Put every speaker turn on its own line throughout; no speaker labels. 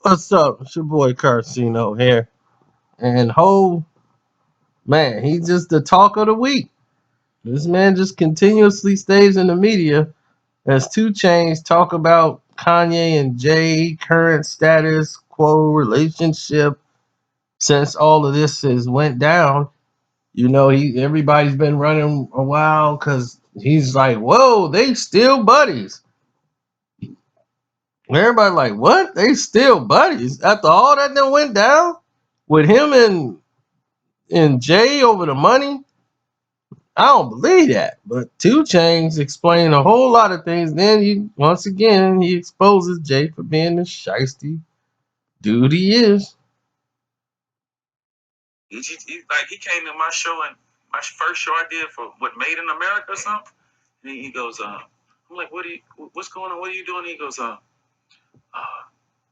What's up? It's your boy Carcino here. And man, he's just the talk of the week. This man just continuously stays in the media as 2 Chainz talk about Kanye and Jay current status quo relationship since all of this has went down. Everybody's been running a while because he's like, whoa, they still buddies. Everybody like, what? They still buddies after all that done went down with him and Jay over the money. I don't believe that. But 2 Chainz explained a whole lot of things. Then he exposes Jay for being the shiesty dude he is.
He came in my show and my first show I did for what Made in America or something. And he goes, I'm like, what's going on? What are you doing? He goes,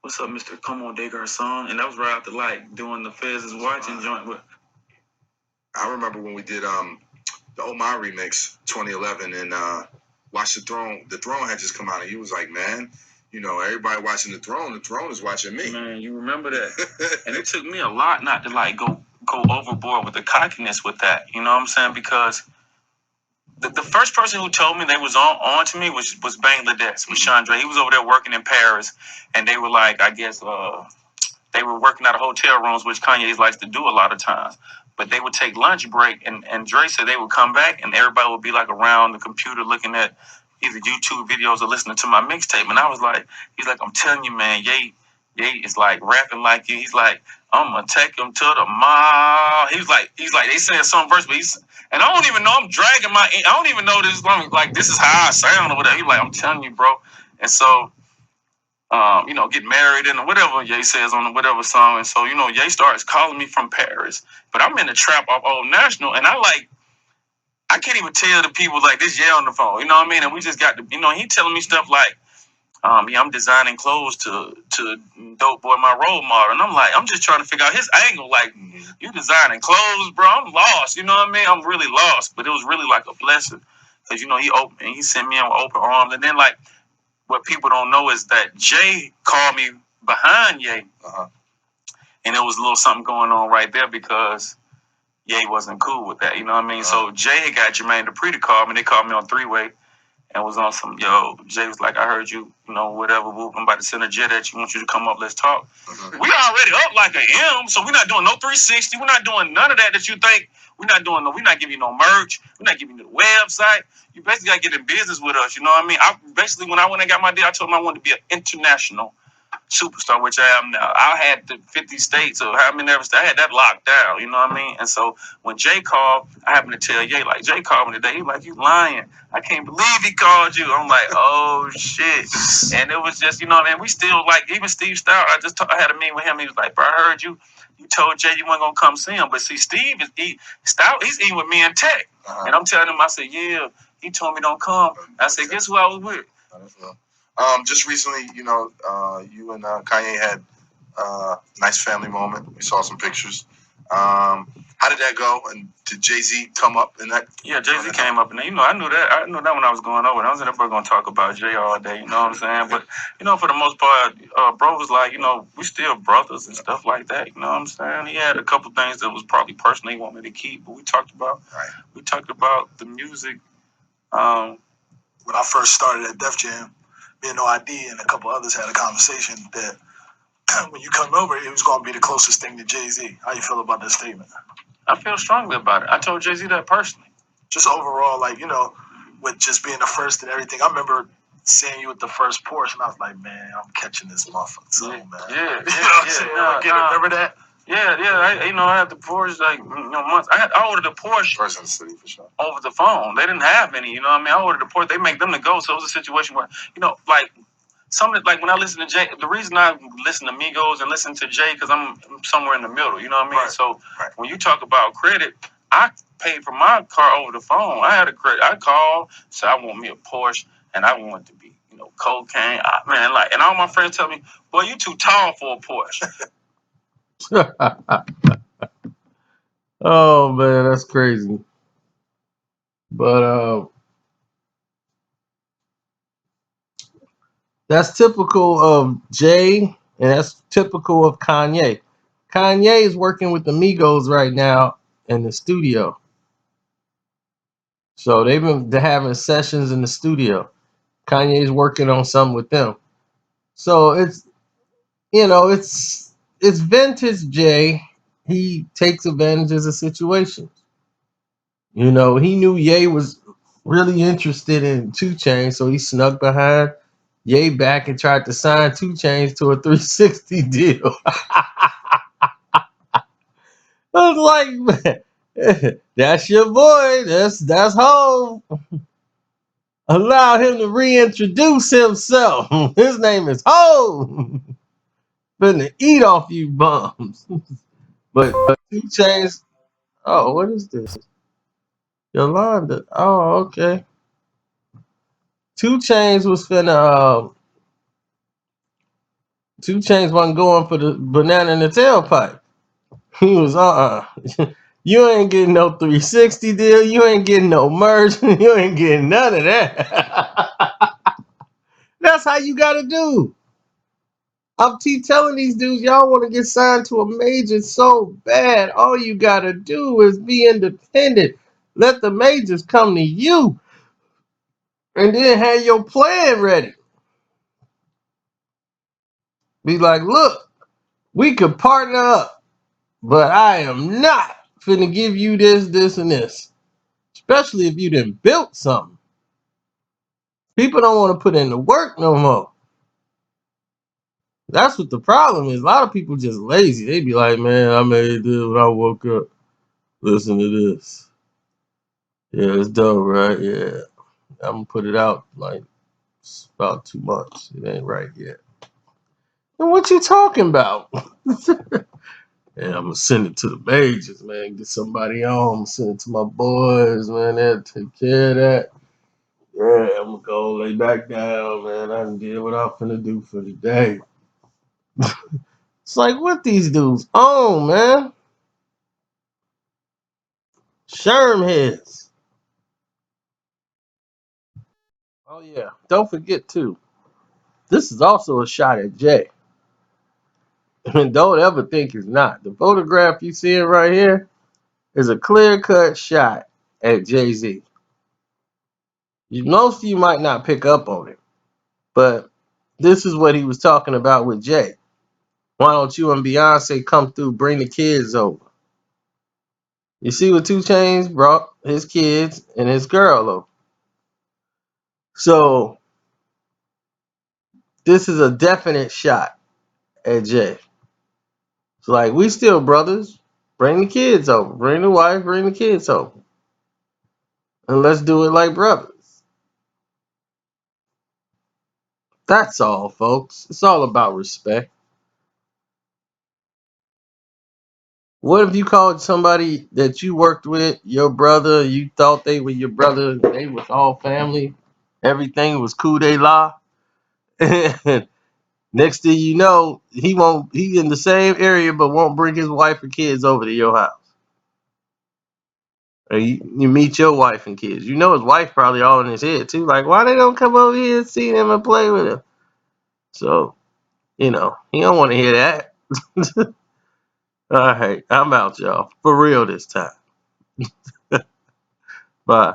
what's up, Mr. Come on, Day Garcon? And that was right after doing the Feds is watching joint with.
I remember when we did the Omar remix 2011 and Watch the Throne. The Throne had just come out and he was like, man, everybody watching the Throne is watching me.
Man, you remember that. And it took me a lot not to go overboard with the cockiness with that. You know what I'm saying? Because the first person who told me they was on to me was Bangladesh, with Chandra. He was over there working in Paris, and they were like, I guess they were working out of hotel rooms, which Kanye likes to do a lot of times. But they would take lunch break, and Dre said they would come back, and everybody would be around the computer looking at either YouTube videos or listening to my mixtape. And I was like, he's like, I'm telling you, man, Ye is rapping like you. He's like, I'm gonna take him to the mall. He's like, they saying some verse, but and I don't even know. I'm dragging I don't even know this. This is how I sound or whatever. He's like, I'm telling you, bro. And so, get married and whatever Ye says on the whatever song. And so, Ye starts calling me from Paris, but I'm in the trap off Old National, and I can't even tell the people this Ye on the phone. You know what I mean? And we just got to, he telling me stuff like. I'm designing clothes to Dope Boy, my role model. And I'm just trying to figure out his angle. You designing clothes, bro. I'm lost. You know what I mean? I'm really lost. But it was really a blessing. Because, he sent me in with open arms. And then, what people don't know is that Jay called me behind Ye. And there was a little something going on right there because Ye wasn't cool with that. You know what I mean? So Jay got Jermaine Dupri to call me. They called me on three-way. And was on some, Jay was like, I heard you, whatever, I'm about to send a jet at you, want you to come up, let's talk. We already up like a M, so we're not doing no 360, we're not doing none of that you think. We're not giving you no merch, we're not giving you the website. You basically got to get in business with us, you know what I mean? When I went and got my deal, I told him I wanted to be an international superstar, which I am now. I had the 50 states or how many ever states. I had that locked down, you know what I mean? And so when Jay called, I happened to tell Ye, Jay called me today. He like, you lying. I can't believe he called you. I'm like, oh shit. And it was just, we still even Steve Stout, I had a meeting with him. He was like, bro, I heard you told Jay you weren't gonna come see him. But see, Steve Stout, he's eating with me and Tech. And I'm telling him, I said, yeah, he told me don't come. I said, guess who I was with?
Just recently, you and Kanye had a nice family moment. We saw some pictures. How did that go? And did Jay-Z come up in that?
Yeah, Jay-Z came up in that. I knew that. I knew that when I was going over. I was in there going to talk about Jay all day. You know what I'm saying? But, for the most part, bro was like, we still brothers and stuff like that. You know what I'm saying? He had a couple things that was probably personally he wanted me to keep. But we talked about the music.
When I first started at Def Jam, me and No ID and a couple others had a conversation that when you come over, it was going to be the closest thing to Jay-Z. How you feel about that statement?
I feel strongly about it. I told Jay-Z that personally.
Just overall, with just being the first and everything. I remember seeing you with the first Porsche, and I was like, man, I'm catching this motherfucker soon, man.
Yeah.
Remember that?
Yeah. I had the Porsche months. I ordered the Porsche
first in the city for sure
over the phone. They didn't have any. You know what I mean? I ordered the Porsche. They make them to go. So it was a situation where something when I listen to Jay, the reason I listen to Migos and listen to Jay because I'm somewhere in the middle. You know what I mean?
Right.
So when you talk about credit, I paid for my car over the phone. I had a credit. I called, said I want me a Porsche, and I want it to be cocaine. And all my friends tell me, boy, you too tall for a Porsche.
Oh man, that's crazy. But that's typical of Jay And that's typical of Kanye. Kanye is working with the Migos right now in the studio. So they're having sessions in the studio. Kanye's working on something with them. So it's vintage Jay. He takes advantages of situations. He knew Ye was really interested in 2 Chainz, so he snuck behind Ye back and tried to sign 2 Chainz to a 360 deal. I was like, man, that's your boy. That's home. Allow him to reintroduce himself. His name is Ho. Finna eat off you bums. But 2 Chainz. Oh, what is this? Yolanda. Oh, okay. 2 Chainz was finna. 2 Chainz wasn't going for the banana in the tailpipe. He was You ain't getting no 360 deal. You ain't getting no merge. You ain't getting none of that. That's how you gotta do. I'm keep telling these dudes, y'all want to get signed to a major so bad. All you gotta do is be independent. Let the majors come to you, and then have your plan ready. Be like, look, we could partner up, but I am not finna give you this, this, and this. Especially if you done built something. People don't want to put in the work no more. That's what the problem is. A lot of people just lazy. They be like, man, I made this when I woke up. Listen to this. Yeah, it's dope, right? Yeah. I'm gonna put it out like about 2 months. It ain't right yet. And what you talking about? Yeah, I'm gonna send it to the majors, man. Get somebody on. Send it to my boys, man. They'll take care of that. Yeah, I'm gonna go lay back down, man. I done did what I'm finna do for the day. It's like, what these dudes on, man? Sherm heads. Oh, yeah. Don't forget, too. This is also a shot at Jay. And don't ever think it's not. The photograph you see right here is a clear-cut shot at Jay-Z. Most of you might not pick up on it, but this is what he was talking about with Jay. Why don't you and Beyonce come through, bring the kids over? You see what 2 Chainz brought his kids and his girl over. So this is a definite shot at Jay. It's like, we still brothers. Bring the kids over. Bring the wife, bring the kids over. And let's do it like brothers. That's all, folks. It's all about respect. What if you called somebody that you worked with your brother, you thought they were your brother, they was all family, everything was coup de la. Next thing you know, he in the same area but won't bring his wife and kids over to your house. Or you meet your wife and kids. You know his wife probably all in his head too. Like, why they don't come over here and see him and play with him? So, he don't want to hear that. All right, I'm out, y'all. For real this time. Bye.